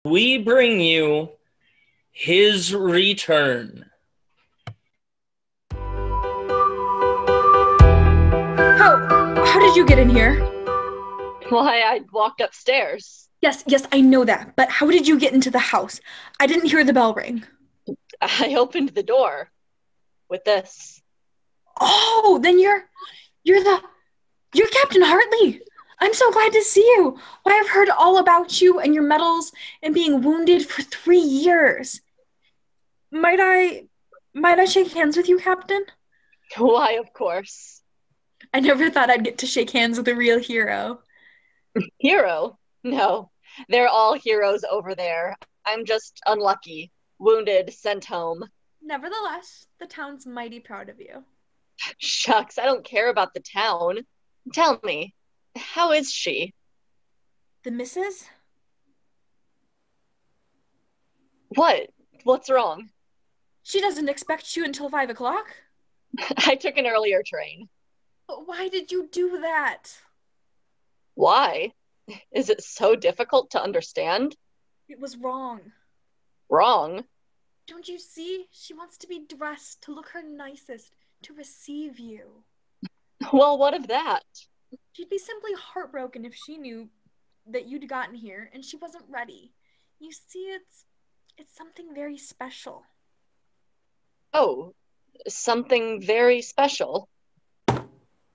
we bring you his return. How did you get in here? Why, I walked upstairs. Yes, I know that, but how did you get into the house? I didn't hear the bell ring. I opened the door with this. Oh, then you're Captain Hartley. I'm so glad to see you. Why, I've heard all about you and your medals and being wounded for 3 years. Might I shake hands with you, Captain? Why, of course. I never thought I'd get to shake hands with a real hero. Hero? No, they're all heroes over there. I'm just unlucky, wounded, sent home. Nevertheless, the town's mighty proud of you. Shucks, I don't care about the town. Tell me, how is she? The missus? What? What's wrong? She doesn't expect you until 5 o'clock. I took an earlier train. But why did you do that? Why? Is it so difficult to understand? It was wrong. Wrong? Don't you see? She wants to be dressed to look her nicest to receive you. Well, what of that? She'd be simply heartbroken if she knew that you'd gotten here and she wasn't ready. You see, it's something very special. Oh, something very special.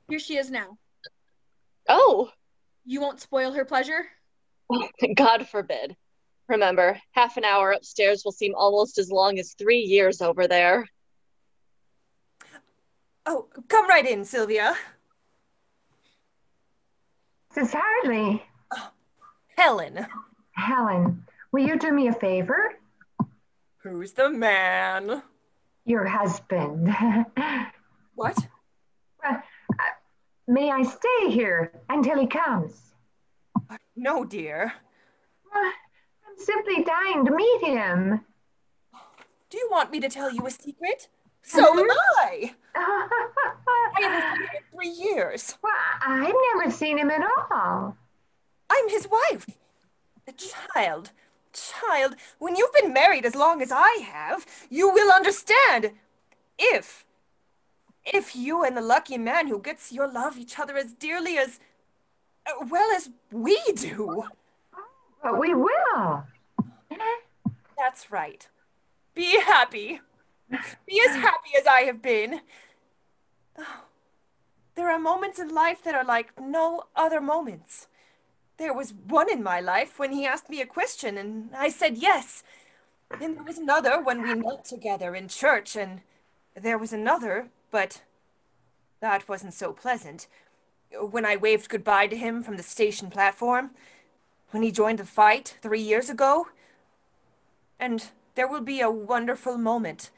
Here she is now. Oh, You won't spoil her pleasure? God forbid. Remember, half an hour upstairs will seem almost as long as 3 years over there. Oh, come right in, Sylvia. Mrs. Hartley. Helen. Helen, will you do me a favor? Who's the man? Your husband. What? Well, may I stay here until he comes? No, dear. I'm simply dying to meet him. Do you want me to tell you a secret? So am I. Well, I haven't seen him in 3 years. I've never seen him at all. I'm his wife. The child, when you've been married as long as I have, you will understand. If you and the lucky man who gets your love each other as dearly as, well, as we do. But we will. That's right. Be happy. Be as happy as I have been. There are moments in life that are like no other moments. There was one in my life when he asked me a question and I said yes. Then there was another when we knelt together in church, and there was another, but that wasn't so pleasant, when I waved goodbye to him from the station platform, when he joined the fight 3 years ago. And there will be a wonderful moment.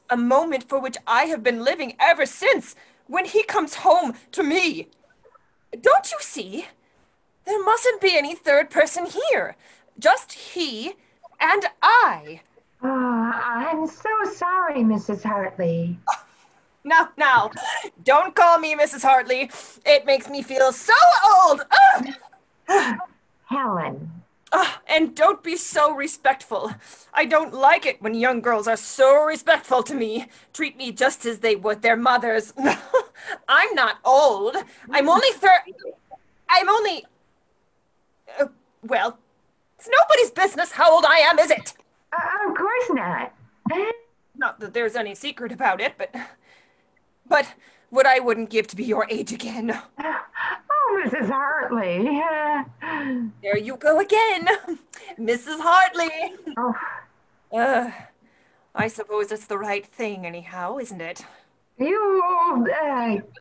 A moment for which I have been living ever since, when he comes home to me. Don't you see? There mustn't be any third person here. Just he and I. Oh, I'm so sorry, Mrs. Hartley. Now, don't call me Mrs. Hartley. It makes me feel so old. Helen. And don't be so respectful. I don't like it when young girls are so respectful to me. Treat me just as they would their mothers. I'm not old. I'm only well, it's nobody's business how old I am, is it? Of course not. Not that there's any secret about it, but what I wouldn't give to be your age again. Oh, Mrs. Hartley. There you go again, Mrs. Hartley. Oh, I suppose it's the right thing anyhow, isn't it? you old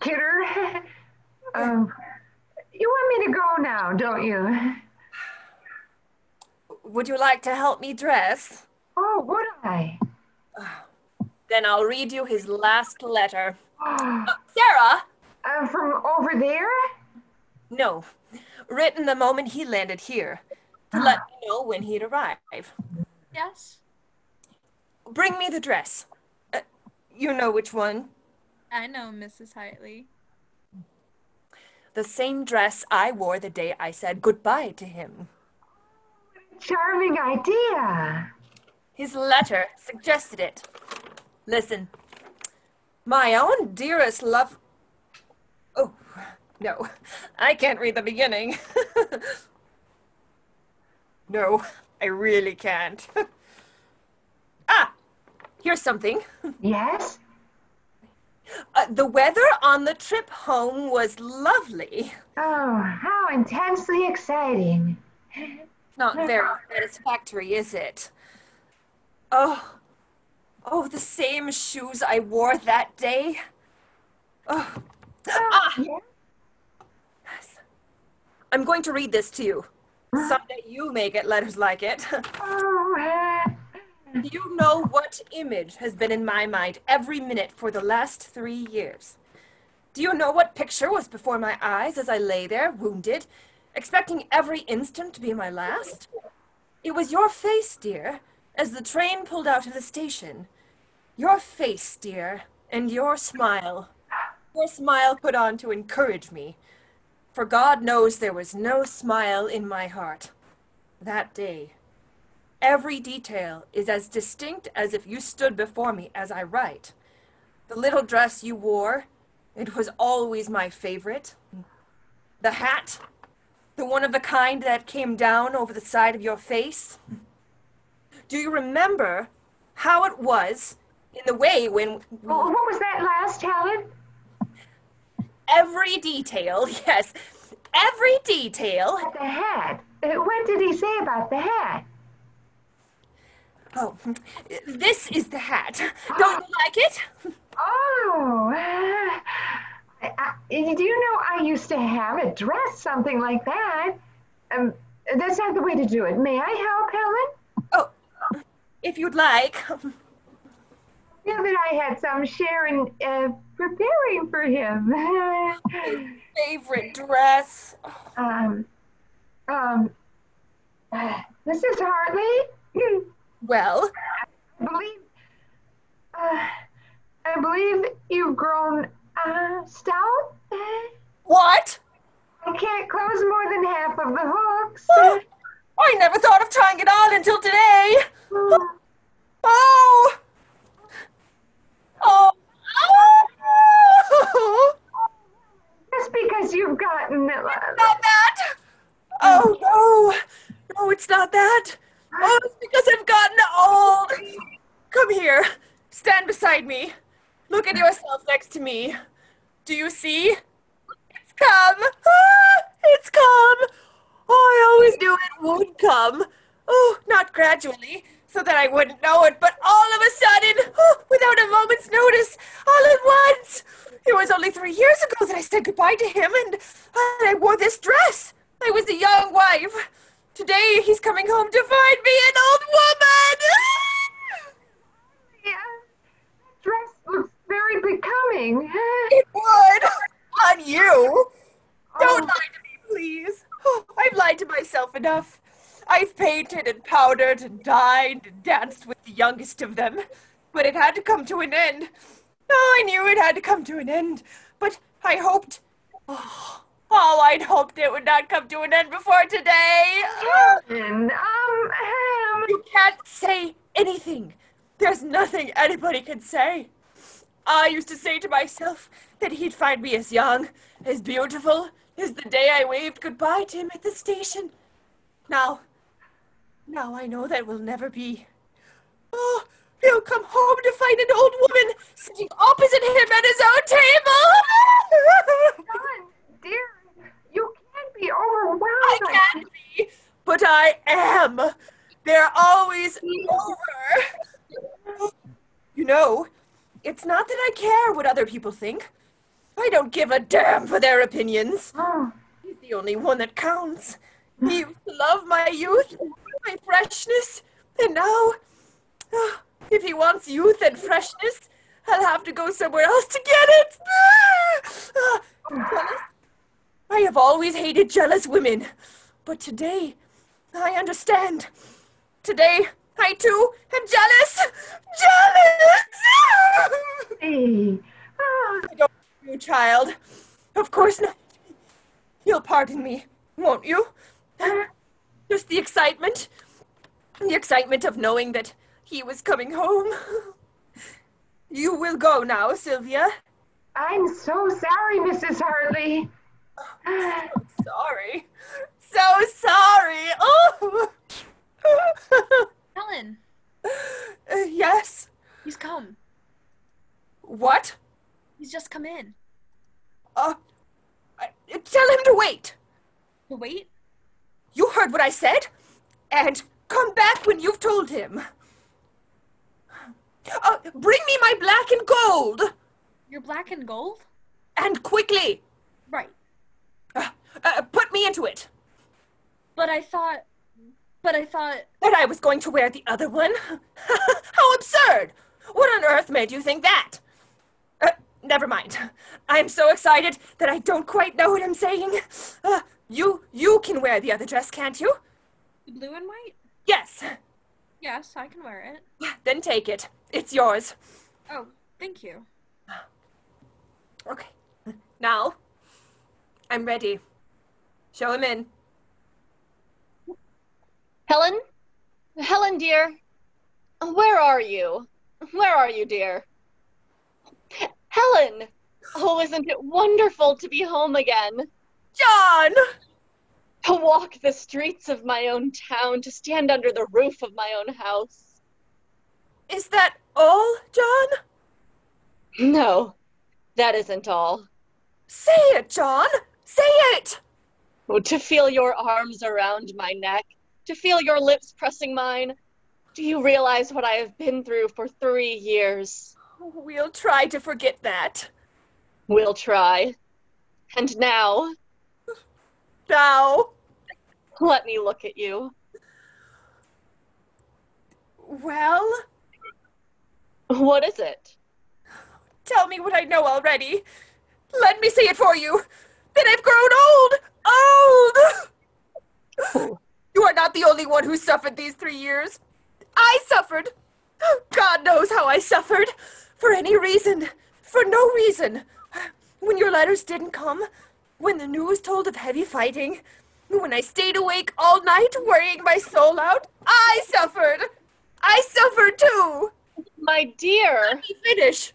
kidder. You want me to go now, don't you? Would you like to help me dress? Oh, would I? Then I'll read you his last letter. Sarah! From over there? No, written the moment he landed here, to let me know when he'd arrive. Yes? Bring me the dress. You know which one. I know, Mrs. Hartley. The same dress I wore the day I said goodbye to him. charming idea. His letter suggested it. Listen, my own dearest love... Oh, no, I can't read the beginning. No, I really can't. Ah, here's something. Yes? The weather on the trip home was lovely. Oh, how intensely exciting. Not very satisfactory, is it? Oh, the same shoes I wore that day. Oh, Yeah? I'm going to read this to you. Someday you may get letters like it. Oh, Do you know what image has been in my mind every minute for the last 3 years? Do you know what picture was before my eyes as I lay there, wounded, expecting every instant to be my last? It was your face, dear, as the train pulled out of the station. Your face, dear, and your smile. Your smile put on to encourage me. For God knows there was no smile in my heart that day. Every detail is as distinct as if you stood before me as I write. The little dress you wore, it was always my favorite. The hat, the one of the kind that came down over the side of your face. Do you remember how it was in the way when... what was that last, Helen? Every detail, yes, every detail. The hat. What did he say about the hat? Oh, this is the hat. Don't you like it? Oh, do you know I used to have a dress, something like that? That's not the way to do it. May I help, Helen? Oh, if you'd like. Feel that I had some share in preparing for him. His favorite dress. Mrs. Hartley? Well, I believe you've grown stout. what? I can't close more than half of the hooks. I never thought of trying it on until today. Oh! Oh! Oh! Just because you've gotten... Not that! Oh, no! No, it's not that. Oh, it's because I've gotten old. Come here. Stand beside me. Look at yourself next to me. Do you see? It's come. Ah, it's come. Oh, I always knew it would come. Oh, not gradually, so that I wouldn't know it, but all of a sudden, oh, without a moment's notice, all at once. It was only 3 years ago that I said goodbye to him, and I wore this dress. I was a young wife. Today, he's coming home to find me an old woman. Yeah, that dress looks very becoming. It would. On you. Don't lie to me, please. Oh, I've lied to myself enough. I've painted and powdered and dined and danced with the youngest of them. But it had to come to an end. Oh, I knew it had to come to an end. But I hoped... Oh, I'd hoped it would not come to an end before today. And, You can't say anything. There's nothing anybody can say. I used to say to myself that he'd find me as young, as beautiful as the day I waved goodbye to him at the station. Now I know that will never be. Oh, he'll come home to find an old woman sitting opposite him at his own table. Helen, dear, you can't be overwhelmed. I can't be, but I am. They're always over. You know, it's not that I care what other people think. I don't give a damn for their opinions. Oh, He's the only one that counts. He used to love my youth, my freshness, and now, if he wants youth and freshness, I'll have to go somewhere else to get it. Jealous? I have always hated jealous women, but today, I understand. Today, I too am jealous. Jealous! hey. I don't know you, child. Of course not. You'll pardon me, won't you? Just the excitement, the excitement of knowing that he was coming home. You will go now, Sylvia. I'm so sorry, Mrs. Hartley. Sorry. So sorry. Oh! Helen, Yes? he's come. What? He's just come in. Tell him to wait. Wait. You heard what I said? And come back when you've told him. Bring me my black and gold! You're black and gold? And quickly! Right. Put me into it. But I thought... That I was going to wear the other one? How absurd! What on earth made you think that? Never mind. I'm so excited that I don't quite know what I'm saying. You can wear the other dress, can't you? The blue and white? Yes. Yes, I can wear it. Then take it. It's yours. Oh, thank you. Okay. Now, I'm ready. Show him in. Helen? Helen, dear. Where are you? Where are you, dear? Helen! Oh, isn't it wonderful to be home again? John! To walk the streets of my own town, to stand under the roof of my own house. Is that all, John? No, that isn't all. Say it, John! Say it! Oh, to feel your arms around my neck, to feel your lips pressing mine. Do you realize what I have been through for 3 years? We'll try to forget that. We'll try. And now, Now. let me look at you. Well, What is it? tell me what I know already. Let me say it for you. That I've grown old! Old! You are not the only one who suffered these 3 years. I suffered. God knows how I suffered. For any reason. For no reason. When your letters didn't come, when the news told of heavy fighting, when I stayed awake all night worrying my soul out, I suffered. I suffered too. My dear. Let me finish.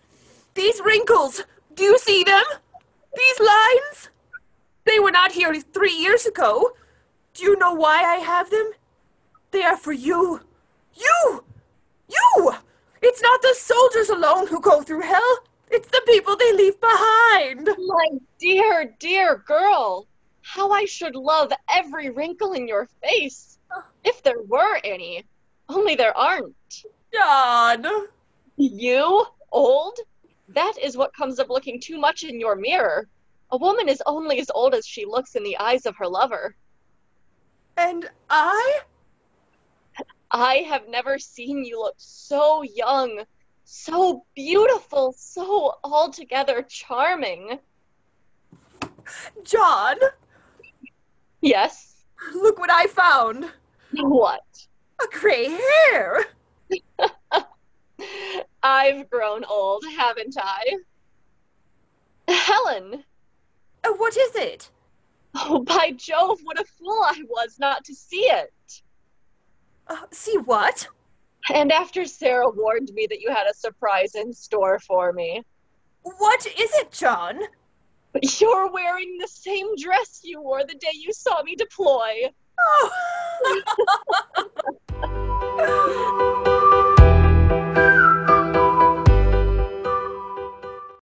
These wrinkles, do you see them? These lines? They were not here 3 years ago. Do you know why I have them? They are for you. You! You! It's not the soldiers alone who go through hell. It's the people they leave behind. My dear, dear girl. How I should love every wrinkle in your face. If there were any. Only there aren't. John. You? Old? That is what comes of looking too much in your mirror. A woman is only as old as she looks in the eyes of her lover. And I? I have never seen you look so young, so beautiful, so altogether charming. John, Yes? look what I found. What? A gray hair. I've grown old, haven't I? Helen! What is it? Oh, by Jove, what a fool I was not to see it. See what? And after Sarah warned me that you had a surprise in store for me. What is it, John? You're wearing the same dress you wore the day you saw me deploy. Oh.